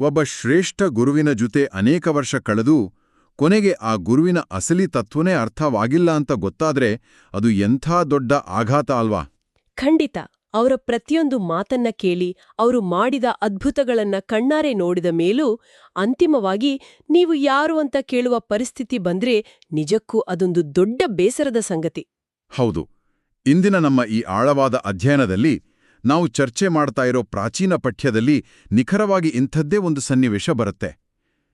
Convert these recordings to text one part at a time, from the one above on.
ಒಬ್ಬ ಶ್ರೇಷ್ಠ ಗುರುವಿನ ಜೊತೆ ಅನೇಕ ವರ್ಷ ಕಳೆದು ಕೊನೆಗೆ ಆ ಗುರುವಿನ ಅಸಲಿ ತತ್ವನೇ ಅರ್ಥವಾಗಿಲ್ಲ ಅಂತ ಗೊತ್ತಾದ್ರೆ ಅದು ಎಂಥ ದೊಡ್ಡ ಆಘಾತ ಅಲ್ವಾ? ಖಂಡಿತ. ಅವರ ಪ್ರತಿಯೊಂದು ಮಾತನ್ನ ಕೇಳಿ ಅವರು ಮಾಡಿದ ಅದ್ಭುತಗಳನ್ನ ಕಣ್ಣಾರೆ ನೋಡಿದ ಮೇಲೂ ಅಂತಿಮವಾಗಿ ನೀವು ಯಾರು ಅಂತ ಕೇಳುವ ಪರಿಸ್ಥಿತಿ ಬಂದ್ರೆ ನಿಜಕ್ಕೂ ಅದೊಂದು ದೊಡ್ಡ ಬೇಸರದ ಸಂಗತಿ. ಹೌದು. ಇಂದಿನ ನಮ್ಮ ಈ ಆಳವಾದ ಅಧ್ಯಯನದಲ್ಲಿ ನಾವು ಚರ್ಚೆ ಮಾಡ್ತಾ ಇರೋ ಪ್ರಾಚೀನ ಪಠ್ಯದಲ್ಲಿ ನಿಖರವಾಗಿ ಇಂಥದ್ದೇ ಒಂದು ಸನ್ನಿವೇಶ ಬರುತ್ತೆ.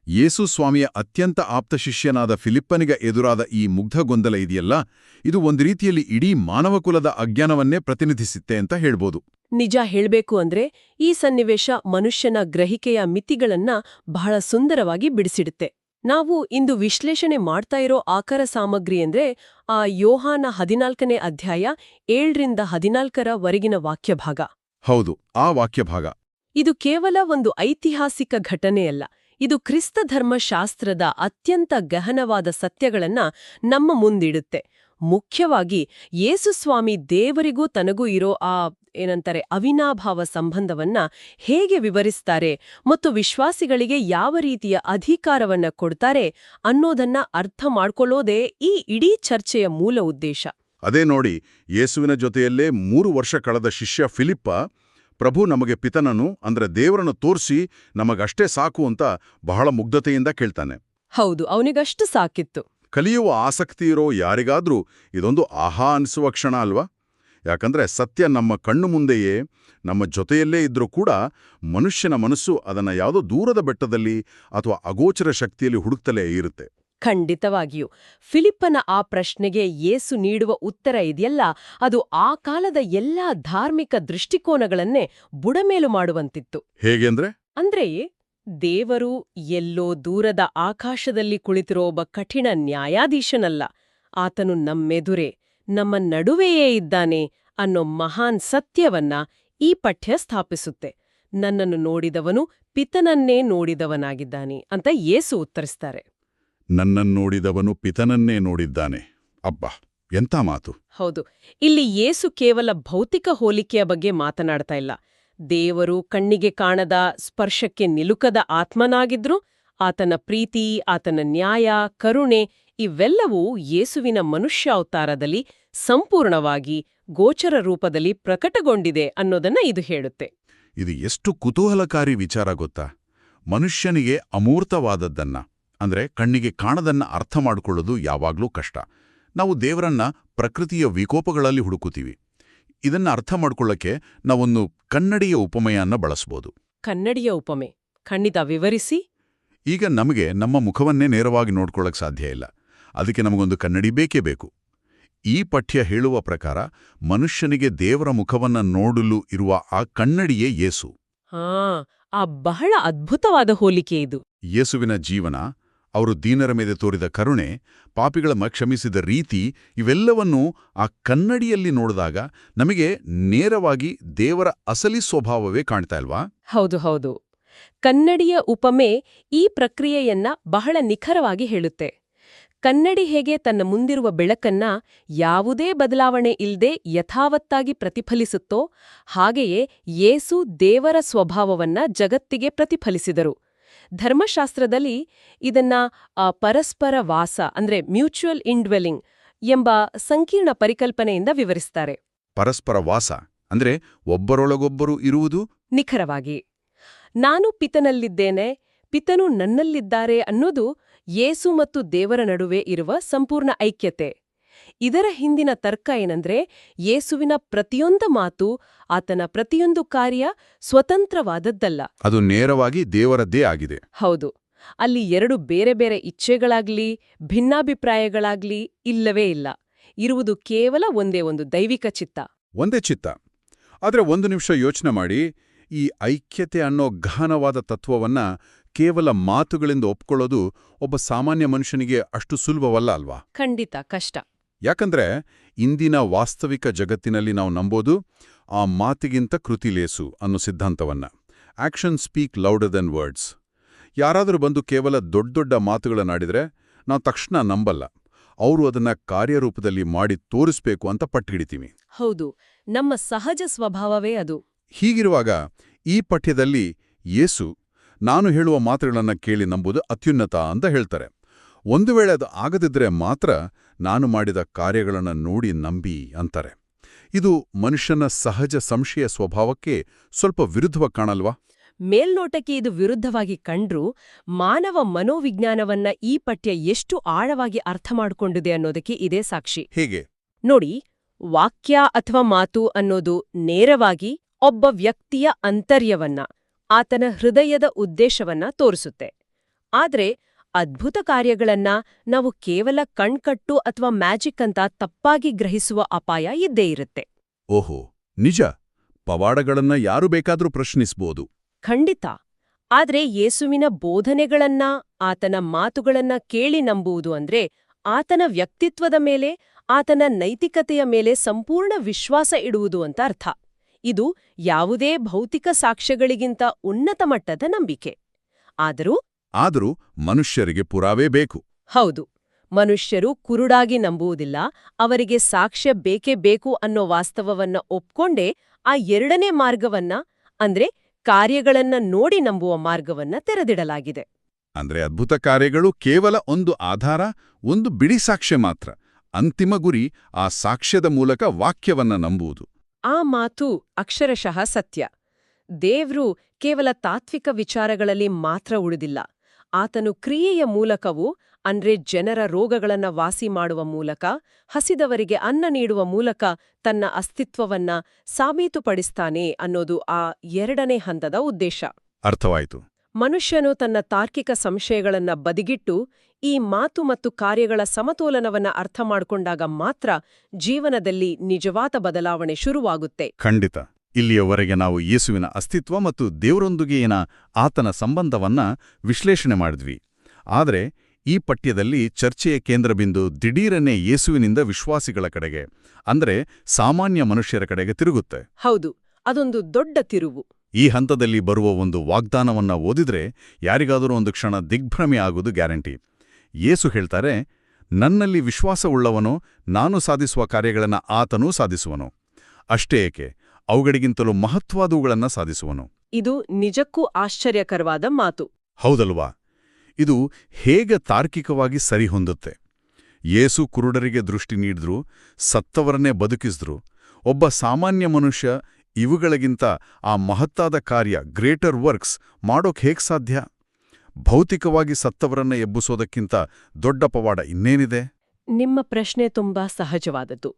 ಯೇಸು ಸ್ವಾಮಿಯ ಅತ್ಯಂತ ಆಪ್ತ ಶಿಷ್ಯನಾದ ಫಿಲಿಪ್ಪನಿಗೆ ಎದುರಾದ ಈ ಮುಗ್ಧ ಗೊಂದಲ ಇದೆಯಲ್ಲ, ಇದು ಒಂದು ರೀತಿಯಲ್ಲಿ ಇಡೀ ಮಾನವಕುಲದ ಅಜ್ಞಾನವನ್ನೇ ಪ್ರತಿನಿಧಿಸುತ್ತೆ ಅಂತ ಹೇಳ್ಬೋದು. ನಿಜ ಹೇಳ್ಬೇಕು ಅಂದ್ರೆ ಈ ಸನ್ನಿವೇಶ ಮನುಷ್ಯನ ಗ್ರಹಿಕೆಯ ಮಿತಿಗಳನ್ನ ಬಹಳ ಸುಂದರವಾಗಿ ಬಿಡಿಸಿಡುತ್ತೆ. ನಾವು ಇಂದು ವಿಶ್ಲೇಷಣೆ ಮಾಡ್ತಾ ಇರೋ ಆಕರ ಸಾಮಗ್ರಿ ಅಂದ್ರೆ ಆ ಯೋಹಾನ 14ನೇ ಅಧ್ಯಾಯ 7ರಿಂದ 14ರವರೆಗಿನ ವಾಕ್ಯಭಾಗ. ಹೌದು, ಆ ವಾಕ್ಯಭಾಗ. ಇದು ಕೇವಲ ಒಂದು ಐತಿಹಾಸಿಕ ಘಟನೆಯಲ್ಲ. ಇದು ಕ್ರಿಸ್ತ ಧರ್ಮಶಾಸ್ತ್ರದ ಅತ್ಯಂತ ಗಹನವಾದ ಸತ್ಯಗಳನ್ನ ನಮ್ಮ ಮುಂದಿಡುತ್ತೆ. ಮುಖ್ಯವಾಗಿ ಯೇಸುಸ್ವಾಮಿ ದೇವರಿಗೂ ತನಗೂ ಇರೋ ಅವಿನಾಭಾವ ಸಂಬಂಧವನ್ನ ಹೇಗೆ ವಿವರಿಸ್ತಾರೆ ಮತ್ತು ವಿಶ್ವಾಸಿಗಳಿಗೆ ಯಾವ ರೀತಿಯ ಅಧಿಕಾರವನ್ನ ಕೊಡ್ತಾರೆ ಅನ್ನೋದನ್ನ ಅರ್ಥ ಮಾಡ್ಕೊಳ್ಳೋದೇ ಈ ಇಡೀ ಚರ್ಚೆಯ ಮೂಲ ಉದ್ದೇಶ. ಅದೇ ನೋಡಿ, ಯೇಸುವಿನ ಜೊತೆಯಲ್ಲೇ 3 ವರ್ಷ ಕಳೆದ ಶಿಷ್ಯ ಫಿಲಿಪ್ಪ, ಪ್ರಭು ನಮಗೆ ಪಿತನನು ಅಂದ್ರೆ ದೇವರನ್ನು ತೋರಿಸಿ ನಮಗಷ್ಟೇ ಸಾಕು ಅಂತ ಬಹಳ ಮುಗ್ಧತೆಯಿಂದ ಕೇಳ್ತಾನೆ. ಹೌದು, ಅವನಿಗಷ್ಟು ಸಾಕಿತ್ತು. ಕಲಿಯುವ ಆಸಕ್ತಿ ಇರೋ ಯಾರಿಗಾದ್ರೂ ಇದೊಂದು ಆಹಾ ಅನಿಸುವ ಕ್ಷಣ ಅಲ್ವಾ? ಯಾಕಂದ್ರೆ ಸತ್ಯ ನಮ್ಮ ಕಣ್ಣು ಮುಂದೆಯೇ ನಮ್ಮ ಜೊತೆಯಲ್ಲೇ ಇದ್ರೂ ಕೂಡ ಮನುಷ್ಯನ ಮನಸ್ಸು ಅದನ್ನ ಯಾವುದೋ ದೂರದ ಬೆಟ್ಟದಲ್ಲಿ ಅಥವಾ ಅಗೋಚರ ಶಕ್ತಿಯಲ್ಲಿ ಹುಡುಕ್ತಲೇ ಇರುತ್ತೆ. ಖಂಡಿತವಾಗಿಯೂ. ಫಿಲಿಪ್ಪನ ಆ ಪ್ರಶ್ನೆಗೆ ಯೇಸು ನೀಡುವ ಉತ್ತರ ಇದೆಯಲ್ಲ, ಅದು ಆ ಕಾಲದ ಎಲ್ಲಾ ಧಾರ್ಮಿಕ ದೃಷ್ಟಿಕೋನಗಳನ್ನೇ ಬುಡಮೇಲು ಮಾಡುವಂತಿತ್ತು. ಹೇಗೆಂದ್ರೆ? ಅಂದ್ರೆ ದೇವರು ಎಲ್ಲೋ ದೂರದ ಆಕಾಶದಲ್ಲಿ ಕುಳಿತಿರೋ ಒಬ್ಬ ಕಠಿಣ ನ್ಯಾಯಾಧೀಶನಲ್ಲ, ಆತನು ನಮ್ಮೆದುರೇ ನಮ್ಮ ನಡುವೆಯೇ ಇದ್ದಾನೆ ಅನ್ನೋ ಮಹಾನ್ ಸತ್ಯವನ್ನ ಈ ಪಠ್ಯ ಸ್ಥಾಪಿಸುತ್ತೆ. ನನ್ನನ್ನು ನೋಡಿದವನು ಪಿತನನ್ನೇ ನೋಡಿದವನಾಗಿದ್ದಾನೆ ಅಂತ ಯೇಸು ಉತ್ತರಿಸ್ತಾರೆ. ನನ್ನನ್ನೋಡಿದವನು ಪಿತನನ್ನೇ ನೋಡಿದ್ದಾನೆ. ಅಬ್ಬಾ, ಎಂಥ ಮಾತು! ಹೌದು, ಇಲ್ಲಿ ಯೇಸು ಕೇವಲ ಭೌತಿಕ ಹೋಲಿಕೆಯ ಬಗ್ಗೆ ಮಾತನಾಡ್ತಾ ಇಲ್ಲ. ದೇವರು ಕಣ್ಣಿಗೆ ಕಾಣದ, ಸ್ಪರ್ಶಕ್ಕೆ ನಿಲುಕದ ಆತ್ಮನಾಗಿದ್ರು ಆತನ ಪ್ರೀತಿ, ಆತನ ನ್ಯಾಯ, ಕರುಣೆ ಇವೆಲ್ಲವೂ ಯೇಸುವಿನ ಮನುಷ್ಯ ಅವತಾರದಲ್ಲಿ ಸಂಪೂರ್ಣವಾಗಿ ಗೋಚರ ರೂಪದಲ್ಲಿ ಪ್ರಕಟಗೊಂಡಿದೆ ಅನ್ನೋದನ್ನ ಇದು ಹೇಳುತ್ತೆ. ಇದು ಎಷ್ಟು ಕುತೂಹಲಕಾರಿ ವಿಚಾರ ಗೊತ್ತಾ? ಮನುಷ್ಯನಿಗೆ ಅಮೂರ್ತವಾದದ್ದನ್ನ ಅಂದ್ರೆ ಕಣ್ಣಿಗೆ ಕಾಣದನ್ನ ಅರ್ಥ ಮಾಡಿಕೊಳ್ಳೋದು ಯಾವಾಗ್ಲೂ ಕಷ್ಟ. ನಾವು ದೇವರನ್ನ ಪ್ರಕೃತಿಯ ವಿಕೋಪಗಳಲ್ಲಿ ಹುಡುಕುತ್ತೀವಿ. ಇದನ್ನ ಅರ್ಥ ಮಾಡ್ಕೊಳ್ಳಕ್ಕೆ ನಾವೊಂದು ಕನ್ನಡಿಯ ಉಪಮೆಯನ್ನ ಬಳಸ್ಬೋದು. ಕನ್ನಡಿಯ ಉಪಮೆ ಖಂಡಿತ ವಿವರಿಸಿ. ಈಗ ನಮಗೆ ನಮ್ಮ ಮುಖವನ್ನೇ ನೇರವಾಗಿ ನೋಡ್ಕೊಳ್ಳಕ್ ಸಾಧ್ಯ ಇಲ್ಲ. ಅದಕ್ಕೆ ನಮಗೊಂದು ಕನ್ನಡಿ ಬೇಕೇ ಬೇಕು. ಈ ಪಠ್ಯ ಹೇಳುವ ಪ್ರಕಾರ ಮನುಷ್ಯನಿಗೆ ದೇವರ ಮುಖವನ್ನ ನೋಡಲು ಇರುವ ಆ ಕನ್ನಡಿಯೇ ಯೇಸು. ಆ ಬಹಳ ಅದ್ಭುತವಾದ ಹೋಲಿಕೆ ಇದು. ಯೇಸುವಿನ ಜೀವನ, ಅವರು ದೀನರ ಮೇಲೆ ತೋರಿದ ಕರುಣೆ, ಪಾಪಿಗಳ ಕ್ಷಮಿಸಿದ ರೀತಿ ಇವೆಲ್ಲವನ್ನೂ ಆ ಕನ್ನಡಿಯಲ್ಲಿ ನೋಡಿದಾಗ ನಮಗೆ ನೇರವಾಗಿ ದೇವರ ಅಸಲಿ ಸ್ವಭಾವವೇ ಕಾಣ್ತಾ ಇಲ್ವಾ? ಹೌದು ಹೌದು. ಕನ್ನಡಿಯ ಉಪಮೆ ಈ ಪ್ರಕ್ರಿಯೆಯನ್ನ ಬಹಳ ನಿಖರವಾಗಿ ಹೇಳುತ್ತೆ. ಕನ್ನಡಿ ಹೇಗೆ ತನ್ನ ಮುಂದಿರುವ ಬೆಳಕನ್ನ ಯಾವುದೇ ಬದಲಾವಣೆ ಇಲ್ಲದೆ ಯಥಾವತ್ತಾಗಿ ಪ್ರತಿಫಲಿಸುತ್ತೋ ಹಾಗೆಯೇ ಯೇಸು ದೇವರ ಸ್ವಭಾವವನ್ನ ಜಗತ್ತಿಗೆ ಪ್ರತಿಫಲಿಸಿದರು. ಧರ್ಮಶಾಸ್ತ್ರದಲ್ಲಿ ಇದನ್ನ ಪರಸ್ಪರ ವಾಸ ಅಂದ್ರೆ ಮ್ಯೂಚುವಲ್ ಇಂಡ್ವೆಲಿಂಗ್ ಎಂಬ ಸಂಕೀರ್ಣ ಪರಿಕಲ್ಪನೆಯಿಂದ ವಿವರಿಸ್ತಾರೆ. ಪರಸ್ಪರ ವಾಸ ಅಂದ್ರೆ ಒಬ್ಬರೊಳಗೊಬ್ಬರು ಇರುವುದು? ನಿಖರವಾಗಿ. ನಾನು ಪಿತನಲ್ಲಿದ್ದೇನೆ, ಪಿತನು ನನ್ನಲ್ಲಿದ್ದಾರೆ ಅನ್ನೋದು ಯೇಸು ಮತ್ತು ದೇವರ ನಡುವೆ ಇರುವ ಸಂಪೂರ್ಣ ಐಕ್ಯತೆ. ಇದರ ಹಿಂದಿನ ತರ್ಕ ಏನಂದ್ರೆ ಯೇಸುವಿನ ಪ್ರತಿಯೊಂದು ಮಾತು, ಆತನ ಪ್ರತಿಯೊಂದು ಕಾರ್ಯ ಸ್ವತಂತ್ರವಾದದ್ದಲ್ಲ, ಅದು ನೇರವಾಗಿ ದೇವರದ್ದೇ ಆಗಿದೆ. ಹೌದು. ಅಲ್ಲಿ 2 ಬೇರೆ ಬೇರೆ ಇಚ್ಛೆಗಳಾಗ್ಲಿ ಭಿನ್ನಾಭಿಪ್ರಾಯಗಳಾಗ್ಲಿ ಇಲ್ಲವೇ ಇಲ್ಲ. ಇರುವುದು ಕೇವಲ ಒಂದೇ ಒಂದು ದೈವಿಕ ಚಿತ್ತ. ಒಂದೇ ಚಿತ್ತ. ಆದ್ರೆ ಒಂದು ನಿಮಿಷ ಯೋಚನೆ ಮಾಡಿ, ಈ ಐಕ್ಯತೆ ಅನ್ನೋ ಗಹನವಾದ ತತ್ವವನ್ನ ಕೇವಲ ಮಾತುಗಳಿಂದ ಒಪ್ಕೊಳ್ಳೋದು ಒಬ್ಬ ಸಾಮಾನ್ಯ ಮನುಷ್ಯನಿಗೆ ಅಷ್ಟು ಸುಲಭವಲ್ಲ ಅಲ್ವಾ? ಖಂಡಿತ ಕಷ್ಟ. ಯಾಕಂದ್ರೆ ಇಂದಿನ ವಾಸ್ತವಿಕ ಜಗತ್ತಿನಲ್ಲಿ ನಾವು ನಂಬೋದು ಆ ಮಾತಿಗಿಂತ ಕೃತಿಲೇಸು ಅನ್ನೋ ಸಿದ್ಧಾಂತವನ್ನ. Action speak louder than words. ಯಾರಾದರೂ ಬಂದು ಕೇವಲ ದೊಡ್ಡ ದೊಡ್ಡ ಮಾತುಗಳನ್ನಾಡಿದ್ರೆ ನಾವು ತಕ್ಷಣ ನಂಬಲ್ಲ. ಅವರು ಅದನ್ನ ಕಾರ್ಯರೂಪದಲ್ಲಿ ಮಾಡಿ ತೋರಿಸ್ಬೇಕು ಅಂತ ಪಟ್ಟಿಡಿತೀವಿ. ಹೌದು, ನಮ್ಮ ಸಹಜ ಸ್ವಭಾವವೇ ಅದು. ಹೀಗಿರುವಾಗ ಈ ಪಠ್ಯದಲ್ಲಿ ಯೇಸು ನಾನು ಹೇಳುವ ಮಾತುಗಳನ್ನು ಕೇಳಿ ನಂಬುದು ಅತ್ಯುನ್ನತ ಅಂತ ಹೇಳ್ತಾರೆ. ಒಂದು ವೇಳೆ ಅದು ಆಗದಿದ್ರೆ ಮಾತ್ರ ನಾನು ಮಾಡಿದ ಕಾರ್ಯಗಳನ್ನು ನೋಡಿ ನಂಬಿ ಅಂತಾರೆ. ಇದು ಮನುಷ್ಯನ ಸಹಜ ಸಂಶಯ ಸ್ವಭಾವಕ್ಕೆ ಸ್ವಲ್ಪ ವಿರುದ್ಧವಾಗಿ ಕಾಣಲ್ವಾ? ಮೇಲ್ನೋಟಕ್ಕೆ ಇದು ವಿರುದ್ಧವಾಗಿ ಕಂಡ್ರೂ ಮಾನವ ಮನೋವಿಜ್ಞಾನವನ್ನ ಈ ಪಠ್ಯ ಎಷ್ಟು ಆಳವಾಗಿ ಅರ್ಥ ಮಾಡಿಕೊಂಡಿದೆ ಅನ್ನೋದಕ್ಕೆ ಇದೇ ಸಾಕ್ಷಿ. ಹೇಗೆ? ನೋಡಿ, ವಾಕ್ಯ ಅಥವಾ ಮಾತು ಅನ್ನೋದು ನೇರವಾಗಿ ಒಬ್ಬ ವ್ಯಕ್ತಿಯ ಅಂತರ್ಯವನ್ನ, ಆತನ ಹೃದಯದ ಉದ್ದೇಶವನ್ನ ತೋರಿಸುತ್ತೆ. ಆದ್ರೆ ಅದ್ಭುತ ಕಾರ್ಯಗಳನ್ನ ನಾವು ಕೇವಲ ಕಣ್ಕಟ್ಟು ಅಥವಾ ಮ್ಯಾಜಿಕ್ ಅಂತ ತಪ್ಪಾಗಿ ಗ್ರಹಿಸುವ ಅಪಾಯ ಇದ್ದೇ ಇರುತ್ತೆ. ಓಹೋ, ನಿಜ. ಪವಾಡಗಳನ್ನ ಯಾರು ಬೇಕಾದ್ರೂ ಪ್ರಶ್ನಿಸ್ಬೋದು. ಖಂಡಿತ. ಆದ್ರೆ ಯೇಸುವಿನ ಬೋಧನೆಗಳನ್ನ, ಆತನ ಮಾತುಗಳನ್ನ ಕೇಳಿ ನಂಬುವುದು ಅಂದ್ರೆ ಆತನ ವ್ಯಕ್ತಿತ್ವದ ಮೇಲೆ, ಆತನ ನೈತಿಕತೆಯ ಮೇಲೆ ಸಂಪೂರ್ಣ ವಿಶ್ವಾಸ ಇಡುವುದು ಅಂತ ಅರ್ಥ. ಇದು ಯಾವುದೇ ಭೌತಿಕ ಸಾಕ್ಷ್ಯಗಳಿಗಿಂತ ಉನ್ನತ ಮಟ್ಟದ ನಂಬಿಕೆ. ಆದರೂ ಮನುಷ್ಯರಿಗೆ ಪುರಾವೆ ಬೇಕು. ಹೌದು, ಮನುಷ್ಯರು ಕುರುಡಾಗಿ ನಂಬುವುದಿಲ್ಲ. ಅವರಿಗೆ ಸಾಕ್ಷ್ಯ ಬೇಕೇ ಬೇಕು ಅನ್ನೋ ವಾಸ್ತವವನ್ನ ಒಪ್ಕೊಂಡೇ ಆ ಎರಡನೇ ಮಾರ್ಗವನ್ನ, ಅಂದ್ರೆ ಕಾರ್ಯಗಳನ್ನ ನೋಡಿ ನಂಬುವ ಮಾರ್ಗವನ್ನ ತೆರೆದಿಡಲಾಗಿದೆ. ಅಂದ್ರೆ ಅದ್ಭುತ ಕಾರ್ಯಗಳು ಕೇವಲ ಒಂದು ಆಧಾರ, ಒಂದು ಬಿಡಿ ಸಾಕ್ಷ್ಯ ಮಾತ್ರ. ಅಂತಿಮ ಗುರಿ ಆ ಸಾಕ್ಷ್ಯದ ಮೂಲಕ ವಾಕ್ಯವನ್ನ ನಂಬುವುದು. ಆ ಮಾತು ಅಕ್ಷರಶಃ ಸತ್ಯ. ದೇವ್ರು ಕೇವಲ ತಾತ್ವಿಕ ವಿಚಾರಗಳಲ್ಲಿ ಮಾತ್ರ ಉಳಿದಿಲ್ಲ. ಆತನು ಕ್ರಿಯೆಯ ಮೂಲಕವೂ, ಅಂದ್ರೆ ಜನರ ರೋಗಗಳನ್ನ ವಾಸಿ ಮಾಡುವ ಮೂಲಕ, ಹಸಿದವರಿಗೆ ಅನ್ನ ನೀಡುವ ಮೂಲಕ ತನ್ನ ಅಸ್ತಿತ್ವವನ್ನ ಸಾಬೀತುಪಡಿಸ್ತಾನೆ ಅನ್ನೋದು ಆ ಎರಡನೇ ಹಂತದ ಉದ್ದೇಶ. ಅರ್ಥವಾಯಿತು. ಮನುಷ್ಯನು ತನ್ನ ತಾರ್ಕಿಕ ಸಂಶಯಗಳನ್ನ ಬದಿಗಿಟ್ಟು ಈ ಮಾತು ಮತ್ತು ಕಾರ್ಯಗಳ ಸಮತೋಲನವನ್ನ ಅರ್ಥ ಮಾಡ್ಕೊಂಡಾಗ ಮಾತ್ರ ಜೀವನದಲ್ಲಿ ನಿಜವಾದ ಬದಲಾವಣೆ ಶುರುವಾಗುತ್ತೆ. ಖಂಡಿತ. ಇಲ್ಲಿಯವರೆಗೆ ನಾವು ಯೇಸುವಿನ ಅಸ್ತಿತ್ವ ಮತ್ತು ದೇವರೊಂದಿಗೆನ ಆತನ ಸಂಬಂಧವನ್ನ ವಿಶ್ಲೇಷಣೆ ಮಾಡಿದ್ವಿ. ಆದರೆ ಈ ಪಠ್ಯದಲ್ಲಿ ಚರ್ಚೆಯ ಕೇಂದ್ರಬಿಂದು ದಿಢೀರನೆ ಯೇಸುವಿನಿಂದ ವಿಶ್ವಾಸಿಗಳ ಕಡೆಗೆ, ಅಂದ್ರೆ ಸಾಮಾನ್ಯ ಮನುಷ್ಯರ ಕಡೆಗೆ ತಿರುಗುತ್ತೆ. ಹೌದು, ಅದೊಂದು ದೊಡ್ಡ ತಿರುವು. ಈ ಹಂತದಲ್ಲಿ ಬರುವ ಒಂದು ವಾಗ್ದಾನವನ್ನ ಓದಿದ್ರೆ ಯಾರಿಗಾದರೂ ಒಂದು ಕ್ಷಣ ದಿಗ್ಭ್ರಮೆ ಆಗುವುದು ಗ್ಯಾರಂಟಿ. ಯೇಸು ಹೇಳ್ತಾರೆ, ನನ್ನಲ್ಲಿ ವಿಶ್ವಾಸವುಳ್ಳವನು ನಾನು ಸಾಧಿಸುವ ಕಾರ್ಯಗಳನ್ನು ಆತನೂ ಸಾಧಿಸುವನು. ಅಷ್ಟೇ ಏಕೆ, ಅವುಗಳಿಗಿಂತಲೂ ಮಹತ್ವಾದವುಗಳನ್ನು ಸಾಧಿಸುವನು. ಇದು ನಿಜಕ್ಕೂ ಆಶ್ಚರ್ಯಕರವಾದ ಮಾತು. ಹೌದಲ್ವಾ? ಇದು ಹೇಗೆ ತಾರ್ಕಿಕವಾಗಿ ಸರಿಹೊಂದುತ್ತೆ? ಯೇಸು ಕುರುಡರಿಗೆ ದೃಷ್ಟಿ ನೀಡಿದ್ರು, ಸತ್ತವರನ್ನೇ ಬದುಕಿಸಿದ್ರು. ಒಬ್ಬ ಸಾಮಾನ್ಯ ಮನುಷ್ಯ ಇವುಗಳಿಗಿಂತ ಆ ಮಹತ್ತಾದ ಕಾರ್ಯ, ಗ್ರೇಟರ್ ವರ್ಕ್ಸ್ ಮಾಡೋಕ್ ಹೇಗ್ ಸಾಧ್ಯ? ಭೌತಿಕವಾಗಿ ಸತ್ತವರನ್ನ ಎಬ್ಬಿಸೋದಕ್ಕಿಂತ ದೊಡ್ಡ ಪವಾಡ ಇನ್ನೇನಿದೆ? ನಿಮ್ಮ ಪ್ರಶ್ನೆ ತುಂಬಾ ಸಹಜವಾದದ್ದು.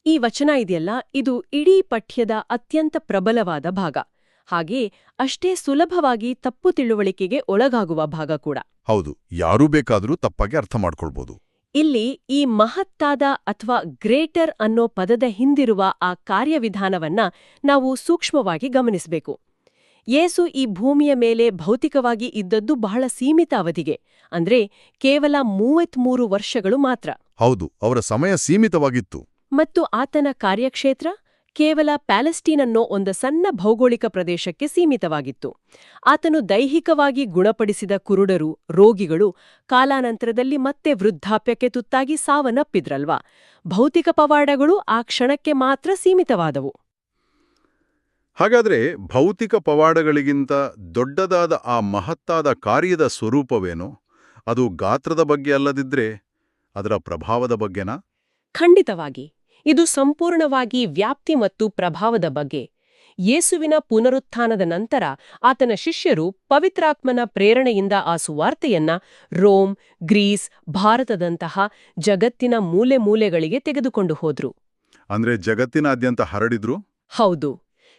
ಈ ವಚನ ಇದೆಯಲ್ಲ, ಇದು ಇಡೀ ಪಠ್ಯದ ಅತ್ಯಂತ ಪ್ರಬಲವಾದ ಭಾಗ. ಹಾಗೇ ಅಷ್ಟೇ ಸುಲಭವಾಗಿ ತಪ್ಪು ತಿಳುವಳಿಕೆಗೆ ಒಳಗಾಗುವ ಭಾಗ ಕೂಡ. ಹೌದು, ಯಾರೂ ಬೇಕಾದರೂ ತಪ್ಪಾಗಿ ಅರ್ಥ ಮಾಡ್ಕೊಳ್ಬೋದು. ಇಲ್ಲಿ ಈ ಮಹತ್ತಾದ ಅಥವಾ ಗ್ರೇಟರ್ ಅನ್ನೋ ಪದದ ಹಿಂದಿರುವ ಆ ಕಾರ್ಯವಿಧಾನವನ್ನ ನಾವು ಸೂಕ್ಷ್ಮವಾಗಿ ಗಮನಿಸಬೇಕು. ಯೇಸು ಈ ಭೂಮಿಯ ಮೇಲೆ ಭೌತಿಕವಾಗಿ ಇದ್ದದ್ದು ಬಹಳ ಸೀಮಿತ ಅವಧಿಗೆ, ಅಂದ್ರೆ ಕೇವಲ 33 ವರ್ಷಗಳು ಮಾತ್ರ. ಹೌದು, ಅವರ ಸಮಯ ಸೀಮಿತವಾಗಿತ್ತು. ಮತ್ತು ಆತನ ಕಾರ್ಯಕ್ಷೇತ್ರ ಕೇವಲ ಪ್ಯಾಲೆಸ್ಟೀನ್ ಅನ್ನೋ ಒಂದು ಸಣ್ಣ ಭೌಗೋಳಿಕ ಪ್ರದೇಶಕ್ಕೆ ಸೀಮಿತವಾಗಿತ್ತು. ಆತನು ದೈಹಿಕವಾಗಿ ಗುಣಪಡಿಸಿದ ಕುರುಡರು, ರೋಗಿಗಳು ಕಾಲಾನಂತರದಲ್ಲಿ ಮತ್ತೆ ವೃದ್ಧಾಪ್ಯಕ್ಕೆ ತುತ್ತಾಗಿ ಸಾವನ್ನಪ್ಪಿದ್ರಲ್ವಾ. ಭೌತಿಕ ಪವಾಡಗಳು ಆ ಕ್ಷಣಕ್ಕೆ ಮಾತ್ರ ಸೀಮಿತವಾದವು. ಹಾಗಾದ್ರೆ ಭೌತಿಕ ಪವಾಡಗಳಿಗಿಂತ ದೊಡ್ಡದಾದ ಆ ಮಹತ್ತಾದ ಕಾರ್ಯದ ಸ್ವರೂಪವೇನು? ಅದು ಗಾತ್ರದ ಬಗ್ಗೆ ಅಲ್ಲದಿದ್ರೆ ಅದರ ಪ್ರಭಾವದ ಬಗ್ಗೆನಾ? ಖಂಡಿತವಾಗಿ. ಇದು ಸಂಪೂರ್ಣವಾಗಿ ವ್ಯಾಪ್ತಿ ಮತ್ತು ಪ್ರಭಾವದ ಬಗ್ಗೆ. ಯೇಸುವಿನ ಪುನರುತ್ಥಾನದ ನಂತರ ಆತನ ಶಿಷ್ಯರು ಪವಿತ್ರಾತ್ಮನ ಪ್ರೇರಣೆಯಿಂದ ಆ ಸುವಾರ್ತೆಯನ್ನ ರೋಮ್, ಗ್ರೀಸ್, ಭಾರತದಂತಹ ಜಗತ್ತಿನ ಮೂಲೆ ಮೂಲೆಗಳಿಗೆ ತೆಗೆದುಕೊಂಡು ಹೋದ್ರು. ಅಂದ್ರೆ ಜಗತ್ತಿನಾದ್ಯಂತ ಹರಡಿದ್ರು? ಹೌದು.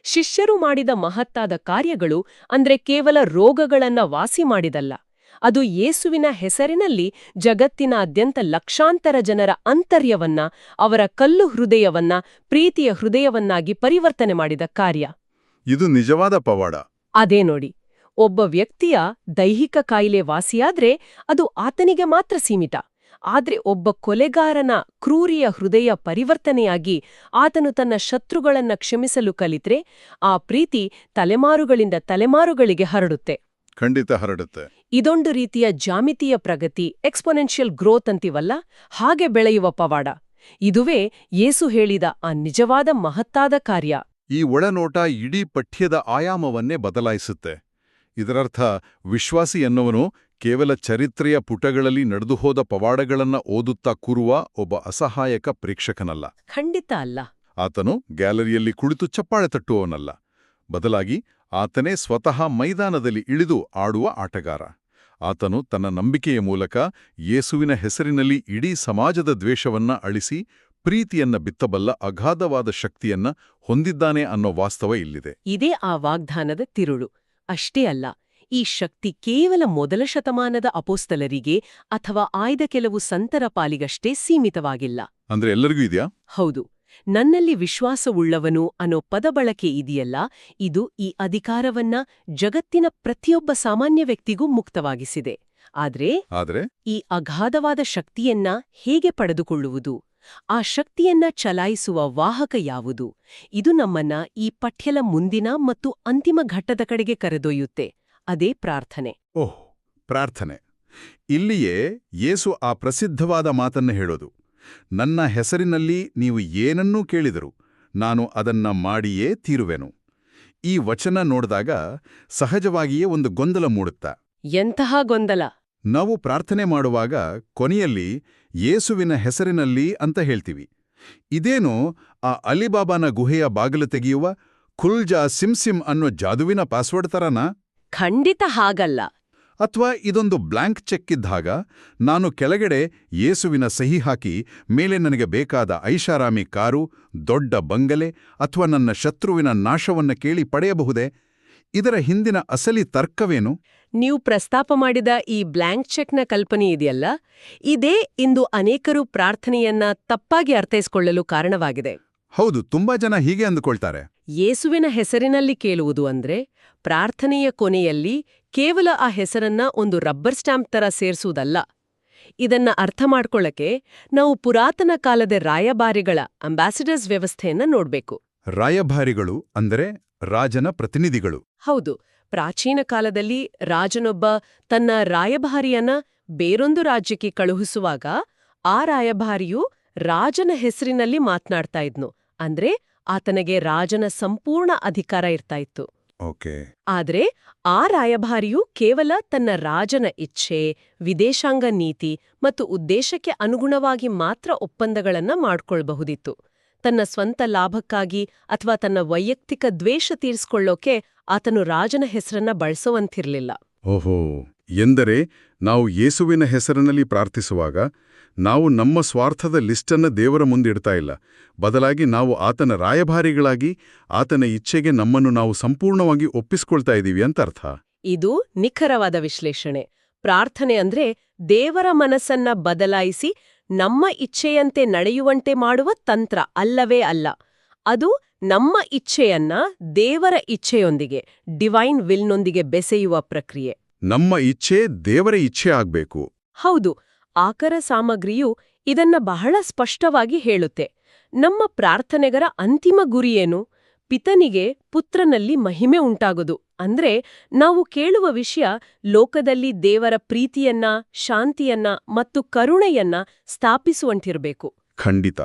ಶಿಷ್ಯರು ಮಾಡಿದ ಮಹತ್ತಾದ ಕಾರ್ಯಗಳು ಅಂದ್ರೆ ಕೇವಲ ರೋಗಗಳನ್ನ ವಾಸಿ ಮಾಡಿದಲ್ಲ, ಅದು ಯೇಸುವಿನ ಹೆಸರಿನಲ್ಲಿ ಜಗತ್ತಿನಾದ್ಯಂತ ಲಕ್ಷಾಂತರ ಜನರ ಅಂತರ್ಯವನ್ನ, ಅವರ ಕಲ್ಲು ಹೃದಯವನ್ನ ಪ್ರೀತಿಯ ಹೃದಯವನ್ನಾಗಿ ಪರಿವರ್ತನೆ ಮಾಡಿದ ಕಾರ್ಯ. ಇದು ನಿಜವಾದ ಪವಾಡ. ಅದೇ ನೋಡಿ, ಒಬ್ಬ ವ್ಯಕ್ತಿಯ ದೈಹಿಕ ಕಾಯಿಲೆ ವಾಸಿಯಾದ್ರೆ ಅದು ಆತನಿಗೆ ಮಾತ್ರ ಸೀಮಿತ. ಆದ್ರೆ ಒಬ್ಬ ಕೊಲೆಗಾರನ ಕ್ರೂರಿಯ ಹೃದಯ ಪರಿವರ್ತನೆಯಾಗಿ ಆತನು ತನ್ನ ಶತ್ರುಗಳನ್ನ ಕ್ಷಮಿಸಲು ಕಲಿತ್ರೆ ಆ ಪ್ರೀತಿ ತಲೆಮಾರುಗಳಿಂದ ತಲೆಮಾರುಗಳಿಗೆ ಹರಡುತ್ತೆ. ಖಂಡಿತ ಹರಡುತ್ತೆ. ಇದೊಂದು ರೀತಿಯ ಜಾಮಿತೀಯ ಪ್ರಗತಿ, ಎಕ್ಸ್ಪೊನೆನ್ಷಿಯಲ್ ಗ್ರೋತ್ ಅಂತೀವಲ್ಲ, ಹಾಗೆ ಬೆಳೆಯುವ ಪವಾಡ. ಇದುವೇ ಯೇಸು ಹೇಳಿದ ಆ ನಿಜವಾದ ಮಹತ್ತಾದ ಕಾರ್ಯ. ಈ ಒಳನೋಟ ಇಡೀ ಪಠ್ಯದ ಆಯಾಮವನ್ನೇ ಬದಲಾಯಿಸುತ್ತೆ. ಇದರರ್ಥ ವಿಶ್ವಾಸಿ ಎನ್ನುವನು ಕೇವಲ ಚರಿತ್ರೆಯ ಪುಟಗಳಲ್ಲಿ ನಡೆದುಹೋದ ಪವಾಡಗಳನ್ನ ಓದುತ್ತಾ ಕೂರುವ ಒಬ್ಬ ಅಸಹಾಯಕ ಪ್ರೇಕ್ಷಕನಲ್ಲ. ಖಂಡಿತ ಅಲ್ಲ. ಆತನು ಗ್ಯಾಲರಿಯಲ್ಲಿ ಕುಳಿತು ಚಪ್ಪಾಳೆ ತಟ್ಟುವವನಲ್ಲ. ಬದಲಾಗಿ ಆತನೇ ಸ್ವತಃ ಮೈದಾನದಲ್ಲಿ ಇಳಿದು ಆಡುವ ಆಟಗಾರ. ಆತನು ತನ್ನ ನಂಬಿಕೆಯ ಮೂಲಕ ಯೇಸುವಿನ ಹೆಸರಿನಲ್ಲಿ ಇಡೀ ಸಮಾಜದ ದ್ವೇಷವನ್ನ ಅಳಿಸಿ ಪ್ರೀತಿಯನ್ನ ಬಿತ್ತಬಲ್ಲ ಅಗಾಧವಾದ ಶಕ್ತಿಯನ್ನ ಹೊಂದಿದ್ದಾನೆ ಅನ್ನೋ ವಾಸ್ತವ ಇಲ್ಲಿದೆ. ಇದೇ ಆ ವಾಗ್ದಾನದ ತಿರುಳು. ಅಷ್ಟೇ ಅಲ್ಲ, ಈ ಶಕ್ತಿ ಕೇವಲ ಮೊದಲ ಶತಮಾನದ ಅಪೋಸ್ತಲರಿಗೆ ಅಥವಾ ಆಯ್ದ ಕೆಲವು ಸಂತರ ಪಾಲಿಗಷ್ಟೇ ಸೀಮಿತವಾಗಿಲ್ಲ. ಅಂದ್ರೆ ಎಲ್ಲರಿಗೂ ಇದೆಯಾ? ಹೌದು. ನನ್ನಲ್ಲಿ ವಿಶ್ವಾಸವುಳ್ಳವನು ಅನ್ನೋ ಪದಬಳಕೆ ಇದೆಯಲ್ಲ, ಇದು ಈ ಅಧಿಕಾರವನ್ನ ಜಗತ್ತಿನ ಪ್ರತಿಯೊಬ್ಬ ಸಾಮಾನ್ಯ ವ್ಯಕ್ತಿಗೂ ಮುಕ್ತವಾಗಿಸಿದೆ. ಆದ್ರೆ ಈ ಅಗಾಧವಾದ ಶಕ್ತಿಯನ್ನ ಹೇಗೆ ಪಡೆದುಕೊಳ್ಳುವುದು, ಆ ಶಕ್ತಿಯನ್ನ ಚಲಾಯಿಸುವ ವಾಹಕ ಯಾವುದು, ಇದು ನಮ್ಮನ್ನ ಈ ಪಠ್ಯದ ಮುಂದಿನ ಮತ್ತು ಅಂತಿಮ ಘಟ್ಟದ ಕಡೆಗೆ ಕರೆದೊಯ್ಯುತ್ತೆ. ಅದೇ ಪ್ರಾರ್ಥನೆ. ಓಹ್, ಪ್ರಾರ್ಥನೆ. ಇಲ್ಲಿಯೇ ಯೇಸು ಆ ಪ್ರಸಿದ್ಧವಾದ ಮಾತನ್ನು ಹೇಳೋದು, ನನ್ನ ಹೆಸರಿನಲ್ಲಿ ನೀವು ಏನನ್ನೂ ಕೇಳಿದರು ನಾನು ಅದನ್ನ ಮಾಡಿಯೇ ತೀರುವೆನು. ಈ ವಚನ ನೋಡಿದಾಗ ಸಹಜವಾಗಿಯೇ ಒಂದು ಗೊಂದಲ ಮೂಡುತ್ತಾ. ಎಂತಹ ಗೊಂದಲ! ನಾವು ಪ್ರಾರ್ಥನೆ ಮಾಡುವಾಗ ಕೊನೆಯಲ್ಲಿ ಯೇಸುವಿನ ಹೆಸರಿನಲ್ಲಿ ಅಂತ ಹೇಳ್ತೀವಿ. ಇದೇನು ಆ ಅಲಿಬಾಬಾನ ಗುಹೆಯ ಬಾಗಿಲು ತೆಗೆಯುವ ಖುಲ್ಜಾ ಸಿಮ್ ಅನ್ನೋ ಜಾದುವಿನ ಪಾಸ್ವರ್ಡ್ ತರನಾ? ಖಂಡಿತ ಹಾಗಲ್ಲ. ಅಥವಾ ಇದೊಂದು ಬ್ಲ್ಯಾಂಕ್ ಚೆಕ್ ಇದ್ದಾಗ ನಾನು ಕೆಳಗಡೆ ಯೇಸುವಿನ ಸಹಿ ಹಾಕಿ ಮೇಲೆ ನನಗೆ ಬೇಕಾದ ಐಷಾರಾಮಿ ಕಾರು, ದೊಡ್ಡ ಬಂಗಲೆ ಅಥವಾ ನನ್ನ ಶತ್ರುವಿನ ನಾಶವನ್ನ ಕೇಳಿ ಪಡೆಯಬಹುದೇ? ಇದರ ಹಿಂದಿನ ಅಸಲಿ ತರ್ಕವೇನು? ನೀವು ಪ್ರಸ್ತಾಪ ಮಾಡಿದ ಈ ಬ್ಲ್ಯಾಂಕ್ ಚೆಕ್ನ ಕಲ್ಪನೆ ಇದೆಯಲ್ಲ, ಇದೇ ಇಂದು ಅನೇಕರು ಪ್ರಾರ್ಥನೆಯನ್ನ ತಪ್ಪಾಗಿ ಅರ್ಥೈಸಿಕೊಳ್ಳಲು ಕಾರಣವಾಗಿದೆ. ಹೌದು, ತುಂಬಾ ಜನ ಹೀಗೆ ಅಂದುಕೊಳ್ತಾರೆ. ಯೇಸುವಿನ ಹೆಸರಿನಲ್ಲಿ ಕೇಳುವುದು ಅಂದ್ರೆ ಪ್ರಾರ್ಥನೆಯ ಕೊನೆಯಲ್ಲಿ ಕೇವಲ ಆ ಹೆಸರನ್ನ ಒಂದು ರಬ್ಬರ್ ಸ್ಟಾಂಪ್ ತರ ಸೇರಿಸುವುದಲ್ಲ. ಇದನ್ನ ಅರ್ಥ ಮಾಡ್ಕೊಳ್ಳಕ್ಕೆ ನಾವು ಪುರಾತನ ಕಾಲದ ರಾಯಭಾರಿಗಳ ಅಂಬಾಸಿಡರ್ಸ್ ವ್ಯವಸ್ಥೆಯನ್ನ ನೋಡ್ಬೇಕು. ರಾಯಭಾರಿಗಳು ಅಂದರೆ ರಾಜನ ಪ್ರತಿನಿಧಿಗಳು. ಹೌದು. ಪ್ರಾಚೀನ ಕಾಲದಲ್ಲಿ ರಾಜನೊಬ್ಬ ತನ್ನ ರಾಯಭಾರಿಯನ್ನ ಬೇರೊಂದು ರಾಜ್ಯಕ್ಕೆ ಕಳುಹಿಸುವಾಗ ಆ ರಾಯಭಾರಿಯು ರಾಜನ ಹೆಸರಿನಲ್ಲಿ ಮಾತ್ನಾಡ್ತಾ ಇದ್ನು. ಅಂದ್ರೆ ಆತನಿಗೆ ರಾಜನ ಸಂಪೂರ್ಣ ಅಧಿಕಾರ ಇರ್ತಾ ಇತ್ತು. ಆದ್ರೆ ಆ ರಾಯಭಾರಿಯು ಕೇವಲ ತನ್ನ ರಾಜನ ಇಚ್ಛೆ, ವಿದೇಶಾಂಗ ನೀತಿ ಮತ್ತು ಉದ್ದೇಶಕ್ಕೆ ಅನುಗುಣವಾಗಿ ಮಾತ್ರ ಒಪ್ಪಂದಗಳನ್ನ ಮಾಡ್ಕೊಳ್ಬಹುದಿತ್ತು. ತನ್ನ ಸ್ವಂತ ಲಾಭಕ್ಕಾಗಿ ಅಥವಾ ತನ್ನ ವೈಯಕ್ತಿಕ ದ್ವೇಷ ತೀರಿಸ್ಕೊಳ್ಳೋಕೆ ಆತನು ರಾಜನ ಹೆಸರನ್ನ ಬಳಸುವಂತಿರ್ಲಿಲ್ಲ. ಓಹೋ, ಎಂದರೆ ನಾವು ಯೇಸುವಿನ ಹೆಸರಿನಲ್ಲಿ ಪ್ರಾರ್ಥಿಸುವಾಗ ನಾವು ನಮ್ಮ ಸ್ವಾರ್ಥದ ಲಿಸ್ಟನ್ನ ದೇವರ ಮುಂದಿಡ್ತಾ ಇಲ್ಲ. ಬದಲಾಗಿ ನಾವು ಆತನ ರಾಯಭಾರಿಗಳಾಗಿ ಆತನ ಇಚ್ಛೆಗೆ ನಮ್ಮನ್ನು ನಾವು ಸಂಪೂರ್ಣವಾಗಿ ಒಪ್ಪಿಸ್ಕೊಳ್ತಾ ಇದ್ದೀವಿ ಅಂತ ಅರ್ಥ. ಇದು ನಿಖರವಾದ ವಿಶ್ಲೇಷಣೆ. ಪ್ರಾರ್ಥನೆ ಅಂದ್ರೆ ದೇವರ ಮನಸ್ಸನ್ನ ಬದಲಾಯಿಸಿ ನಮ್ಮ ಇಚ್ಛೆಯಂತೆ ನಡೆಯುವಂತೆ ಮಾಡುವ ತಂತ್ರ ಅಲ್ಲವೇ ಅಲ್ಲ. ಅದು ನಮ್ಮ ಇಚ್ಛೆಯನ್ನ ದೇವರ ಇಚ್ಛೆಯೊಂದಿಗೆ, ಡಿವೈನ್ ವಿಲ್ನೊಂದಿಗೆ ಬೆಸೆಯುವ ಪ್ರಕ್ರಿಯೆ. ನಮ್ಮ ಇಚ್ಛೆ ದೇವರ ಇಚ್ಛೆ ಆಗ್ಬೇಕು. ಹೌದು. ಆಕರ ಸಾಮಗ್ರಿಯು ಇದನ್ನ ಬಹಳ ಸ್ಪಷ್ಟವಾಗಿ ಹೇಳುತ್ತೆ. ನಮ್ಮ ಪ್ರಾರ್ಥನೆಗರ ಅಂತಿಮ ಗುರಿಯೇನು? ಪಿತನಿಗೆ ಪುತ್ರನಲ್ಲಿ ಮಹಿಮೆ ಉಂಟಾಗೋದು. ಅಂದ್ರೆ ನಾವು ಕೇಳುವ ವಿಷಯ ಲೋಕದಲ್ಲಿ ದೇವರ ಪ್ರೀತಿಯನ್ನ, ಶಾಂತಿಯನ್ನ ಮತ್ತು ಕರುಣೆಯನ್ನ ಸ್ಥಾಪಿಸುವಂತಿರಬೇಕು. ಖಂಡಿತ.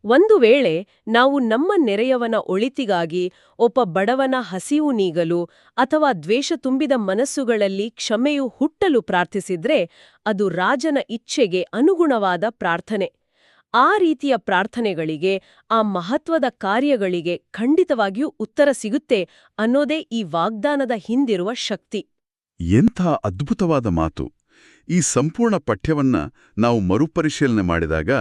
ಒಂದು ವೇಳೆ ನಾವು ನಮ್ಮ ನೆರೆಯವನ ಒಳಿತಿಗಾಗಿ, ಒಬ್ಬ ಬಡವನ ಹಸಿವು ನೀಗಲು ಅಥವಾ ದ್ವೇಷ ತುಂಬಿದ ಮನಸ್ಸುಗಳಲ್ಲಿ ಕ್ಷಮೆಯು ಹುಟ್ಟಲು ಪ್ರಾರ್ಥಿಸಿದ್ರೆ ಅದು ರಾಜನ ಇಚ್ಛೆಗೆ ಅನುಗುಣವಾದ ಪ್ರಾರ್ಥನೆ. ಆ ರೀತಿಯ ಪ್ರಾರ್ಥನೆಗಳಿಗೆ, ಆ ಮಹತ್ವದ ಕಾರ್ಯಗಳಿಗೆ ಖಂಡಿತವಾಗಿಯೂ ಉತ್ತರ ಸಿಗುತ್ತೆ ಅನ್ನೋದೇ ಈ ವಾಗ್ದಾನದ ಹಿಂದಿರುವ ಶಕ್ತಿ. ಎಂಥ ಅದ್ಭುತವಾದ ಮಾತು! ಈ ಸಂಪೂರ್ಣ ಪಠ್ಯವನ್ನ ನಾವು ಮರುಪರಿಶೀಲನೆ ಮಾಡಿದಾಗ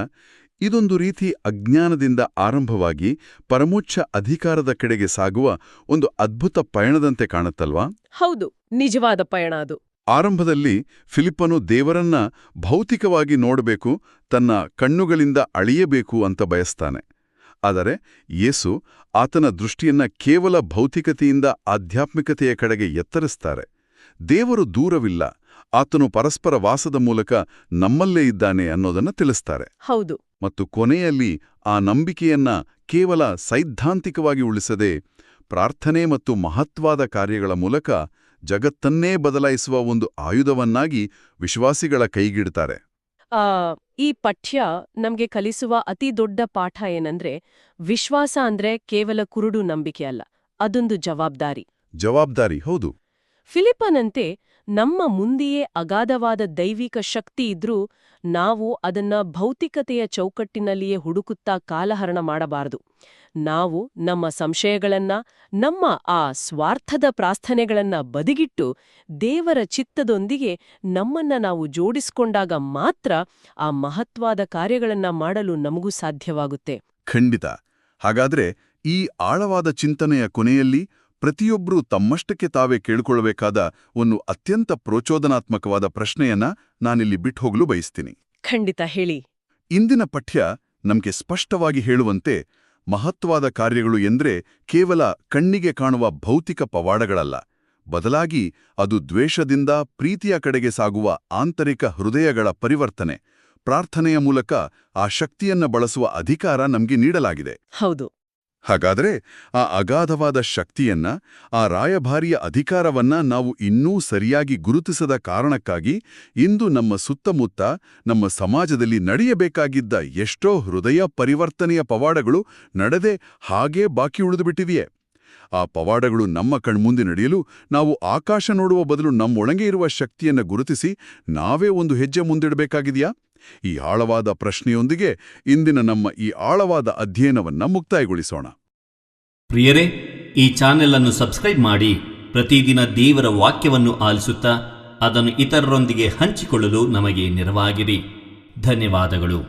ಇದೊಂದು ರೀತಿ ಅಜ್ಞಾನದಿಂದ ಆರಂಭವಾಗಿ ಪರಮೋಚ್ಚ ಅಧಿಕಾರದ ಕಡೆಗೆ ಸಾಗುವ ಒಂದು ಅದ್ಭುತ ಪಯಣದಂತೆ ಕಾಣುತ್ತಲ್ವಾ? ಹೌದು, ನಿಜವಾದ ಪಯಣ ಅದು. ಆರಂಭದಲ್ಲಿ ಫಿಲಿಪ್ಪನು ದೇವರನ್ನ ಭೌತಿಕವಾಗಿ ನೋಡಬೇಕು, ತನ್ನ ಕಣ್ಣುಗಳಿಂದ ಅಳಿಯಬೇಕು ಅಂತ ಬಯಸ್ತಾನೆ. ಆದರೆ ಯೇಸು ಆತನ ದೃಷ್ಟಿಯನ್ನ ಕೇವಲ ಭೌತಿಕತೆಯಿಂದ ಆಧ್ಯಾತ್ಮಿಕತೆಯ ಕಡೆಗೆ ಎತ್ತರಿಸ್ತಾರೆ. ದೇವರು ದೂರವಿಲ್ಲ, ಆತನು ಪರಸ್ಪರ ವಾಸದ ಮೂಲಕ ನಮ್ಮಲ್ಲೇ ಇದ್ದಾನೆ ಅನ್ನೋದನ್ನ ತಿಳಿಸ್ತಾರೆ. ಹೌದು. ಮತ್ತು ಕೊನೆಯಲ್ಲಿ ಆ ನಂಬಿಕೆಯನ್ನ ಕೇವಲ ಸೈದ್ಧಾಂತಿಕವಾಗಿ ಉಳಿಸದೆ ಪ್ರಾರ್ಥನೆ ಮತ್ತು ಮಹತ್ವಾದ ಕಾರ್ಯಗಳ ಮೂಲಕ ಜಗತ್ತನ್ನೇ ಬದಲಾಯಿಸುವ ಒಂದು ಆಯುಧವನ್ನಾಗಿ ವಿಶ್ವಾಸಿಗಳ ಕೈಗಿಡ್ತಾರೆ. ಈ ಪಠ್ಯ ನಮ್ಗೆ ಕಲಿಸುವ ಅತಿ ದೊಡ್ಡ ಪಾಠ ಏನಂದ್ರೆ, ವಿಶ್ವಾಸ ಅಂದ್ರೆ ಕೇವಲ ಕುರುಡು ನಂಬಿಕೆ ಅಲ್ಲ, ಅದೊಂದು ಜವಾಬ್ದಾರಿ. ಜವಾಬ್ದಾರಿ, ಹೌದು. ಫಿಲಿಪ್ಪನಂತೆ ನಮ್ಮ ಮುಂದೆಯೇ ಅಗಾಧವಾದ ದೈವಿಕ ಶಕ್ತಿ ಇದ್ರೂ ನಾವು ಅದನ್ನ ಭೌತಿಕತೆಯ ಚೌಕಟ್ಟಿನಲ್ಲಿಯೇ ಹುಡುಕುತ್ತಾ ಕಾಲಹರಣ ಮಾಡಬಾರದು. ನಾವು ನಮ್ಮ ಸಂಶಯಗಳನ್ನ, ನಮ್ಮ ಆ ಸ್ವಾರ್ಥದ ಪ್ರಾರ್ಥನೆಗಳನ್ನ ಬದಿಗಿಟ್ಟು ದೇವರ ಚಿತ್ತದೊಂದಿಗೆ ನಮ್ಮನ್ನ ನಾವು ಜೋಡಿಸಿಕೊಂಡಾಗ ಮಾತ್ರ ಆ ಮಹತ್ವಾದ ಕಾರ್ಯಗಳನ್ನ ಮಾಡಲು ನಮಗೂ ಸಾಧ್ಯವಾಗುತ್ತೆ. ಖಂಡಿತ. ಹಾಗಾದ್ರೆ ಈ ಆಳವಾದ ಚಿಂತನೆಯ ಕೊನೆಯಲ್ಲಿ ಪ್ರತಿಯೊಬ್ಬರೂ ತಮ್ಮಷ್ಟಕ್ಕೆ ತಾವೇ ಕೇಳಿಕೊಳ್ಳಬೇಕಾದ ಒಂದು ಅತ್ಯಂತ ಪ್ರೋಚೋದನಾತ್ಮಕವಾದ ಪ್ರಶ್ನೆಯನ್ನ ನಾನಿಲ್ಲಿ ಬಿಟ್ಟುಹೋಗಲು ಬಯಸ್ತೀನಿ. ಖಂಡಿತ ಹೇಳಿ. ಇಂದಿನ ಪಠ್ಯ ನಮಗೆ ಸ್ಪಷ್ಟವಾಗಿ ಹೇಳುವಂತೆ ಮಹತ್ವಾದ ಕಾರ್ಯಗಳು ಎಂದ್ರೆ ಕೇವಲ ಕಣ್ಣಿಗೆ ಕಾಣುವ ಭೌತಿಕ ಪವಾಡಗಳಲ್ಲ, ಬದಲಾಗಿ ಅದು ದ್ವೇಷದಿಂದ ಪ್ರೀತಿಯ ಕಡೆಗೆ ಸಾಗುವ ಆಂತರಿಕ ಹೃದಯಗಳ ಪರಿವರ್ತನೆ. ಪ್ರಾರ್ಥನೆಯ ಮೂಲಕ ಆ ಶಕ್ತಿಯನ್ನ ಬಳಸುವ ಅಧಿಕಾರ ನಮಗೆ ನೀಡಲಾಗಿದೆ. ಹೌದು. ಹಾಗಾದ್ರೆ ಆ ಅಗಾಧವಾದ ಶಕ್ತಿಯನ್ನ, ಆ ರಾಯಭಾರಿಯ ಅಧಿಕಾರವನ್ನ ನಾವು ಇನ್ನೂ ಸರಿಯಾಗಿ ಗುರುತಿಸದ ಕಾರಣಕ್ಕಾಗಿ ಇಂದು ನಮ್ಮ ಸುತ್ತಮುತ್ತ, ನಮ್ಮ ಸಮಾಜದಲ್ಲಿ ನಡೆಯಬೇಕಾಗಿದ್ದ ಎಷ್ಟೋ ಹೃದಯ ಪರಿವರ್ತನೆಯ ಪವಾಡಗಳು ನಡೆದೇ ಹಾಗೇ ಬಾಕಿ ಉಳಿದುಬಿಟ್ಟಿವೆಯೇ? ಆ ಪವಾಡಗಳು ನಮ್ಮ ಕಣ್ಮುಂದೆ ನಡೆಯಲು ನಾವು ಆಕಾಶ ನೋಡುವ ಬದಲು ನಮ್ಮೊಳಗೆ ಇರುವ ಶಕ್ತಿಯನ್ನು ಗುರುತಿಸಿ ನಾವೇ ಒಂದು ಹೆಜ್ಜೆ ಮುಂದಿಡಬೇಕಾಗಿದೆಯಾ? ಈ ಆಳವಾದ ಪ್ರಶ್ನೆಯೊಂದಿಗೆ ಇಂದಿನ ನಮ್ಮ ಈ ಆಳವಾದ ಅಧ್ಯಯನವನ್ನ ಮುಕ್ತಾಯಗೊಳಿಸೋಣ. ಪ್ರಿಯರೇ, ಈ ಚಾನೆಲ್ ಅನ್ನು ಸಬ್ಸ್ಕ್ರೈಬ್ ಮಾಡಿ ಪ್ರತಿದಿನ ದೇವರ ವಾಕ್ಯವನ್ನು ಆಲಿಸುತ್ತಾ ಅದನ್ನು ಇತರರೊಂದಿಗೆ ಹಂಚಿಕೊಳ್ಳಲು ನಮಗೆ ನೆರವಾಗಿರಿ. ಧನ್ಯವಾದಗಳು.